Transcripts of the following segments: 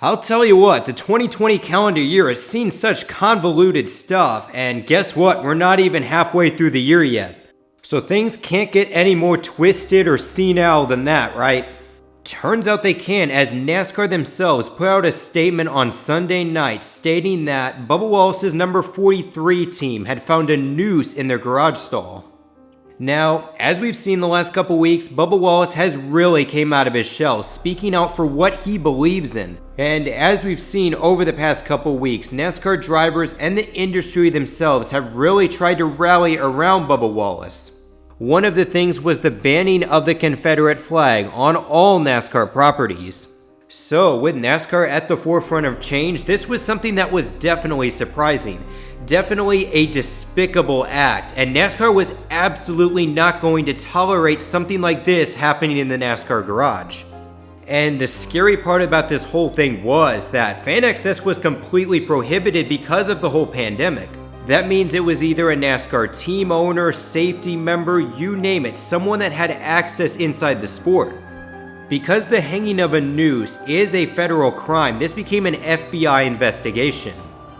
I'll tell you what, the 2020 calendar year has seen such convoluted stuff, and guess what? We're not even halfway through the year yet. So things can't get any more twisted or senile than that, right? Turns out they can, as NASCAR themselves put out a statement on Sunday night stating that Bubba Wallace's number 43 team had found a noose in their garage stall. Now, as we've seen the last couple weeks, Bubba Wallace has really came out of his shell, speaking out for what he believes in. And as we've seen over the past couple weeks, NASCAR drivers and the industry themselves have really tried to rally around Bubba Wallace. One of the things was the banning of the Confederate flag on all NASCAR properties. So, with NASCAR at the forefront of change, this was something that was definitely surprising. Definitely a despicable act, and NASCAR was absolutely not going to tolerate something like this happening in the NASCAR garage. And the scary part about this whole thing was that fan access was completely prohibited because of the whole pandemic. That means it was either a NASCAR team owner, safety member, you name it, someone that had access inside the sport. Because the hanging of a noose is a federal crime, this became an FBI investigation.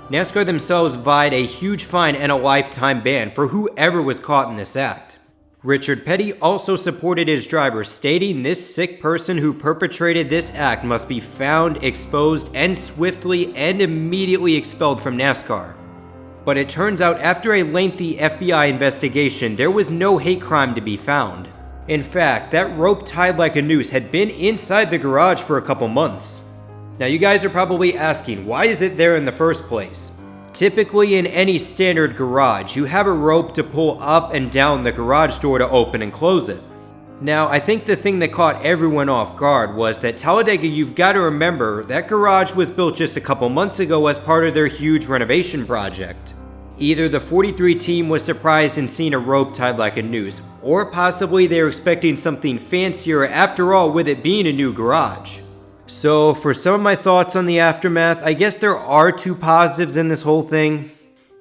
NASCAR themselves vied a huge fine and a lifetime ban for whoever was caught in this act. Richard Petty also supported his driver, stating this sick person who perpetrated this act must be found, exposed, and swiftly and immediately expelled from NASCAR. But it turns out after a lengthy FBI investigation, there was no hate crime to be found. In fact, that rope tied like a noose had been inside the garage for a couple months. Now you guys are probably asking, why is it there in the first place? Typically in any standard garage, you have a rope to pull up and down the garage door to open and close it. Now I think the thing that caught everyone off guard was that Talladega, you've got to remember, that garage was built just a couple months ago as part of their huge renovation project. Either the 43 team was surprised in seeing a rope tied like a noose, or possibly they were expecting something fancier after all with it being a new garage. So for some of my thoughts on the aftermath, I guess there are two positives in this whole thing.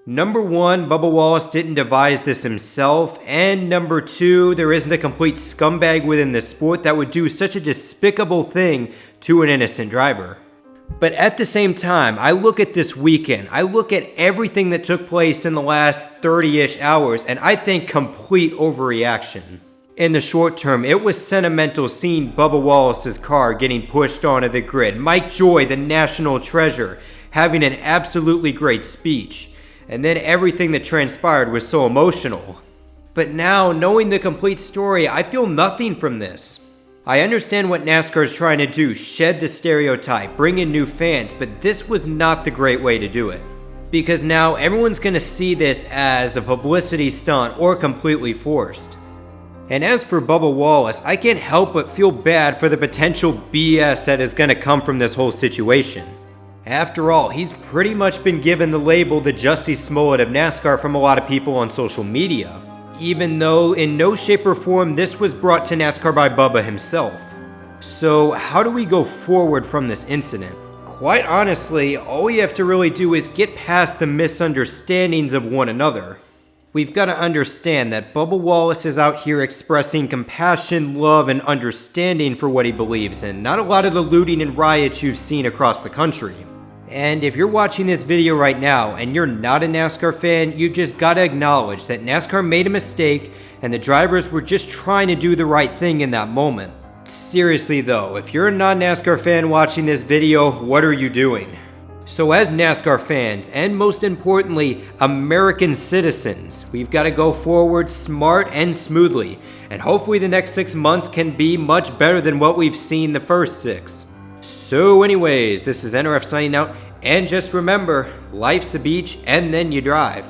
Number one, Bubba Wallace didn't devise this himself, and number two, there isn't a complete scumbag within the sport that would do such a despicable thing to an innocent driver. But at the same time, I look at this weekend, I look at everything that took place in the last 30-ish hours, and I think complete overreaction. In the short term, it was sentimental seeing Bubba Wallace's car getting pushed onto the grid, Mike Joy, the national treasure, having an absolutely great speech, and then everything that transpired was so emotional. But now, knowing the complete story, I feel nothing from this. I understand what NASCAR is trying to do, shed the stereotype, bring in new fans, but this was not the great way to do it. Because now everyone's going to see this as a publicity stunt or completely forced. And as for Bubba Wallace, I can't help but feel bad for the potential BS that is going to come from this whole situation. After all, he's pretty much been given the label the Jussie Smollett of NASCAR from a lot of people on social media, even though in no shape or form this was brought to NASCAR by Bubba himself. So how do we go forward from this incident? Quite honestly, all we have to really do is get past the misunderstandings of one another. We've got to understand that Bubba Wallace is out here expressing compassion, love, and understanding for what he believes in, not a lot of the looting and riots you've seen across the country. And if you're watching this video right now and you're not a NASCAR fan, you just got to acknowledge that NASCAR made a mistake and the drivers were just trying to do the right thing in that moment. Seriously though, if you're a non-NASCAR fan watching this video, what are you doing? So as NASCAR fans, and most importantly, American citizens, we've got to go forward smart and smoothly, and hopefully the next 6 months can be much better than what we've seen the first 6. So anyways, this is NRF signing out, and just remember, life's a beach and then you drive.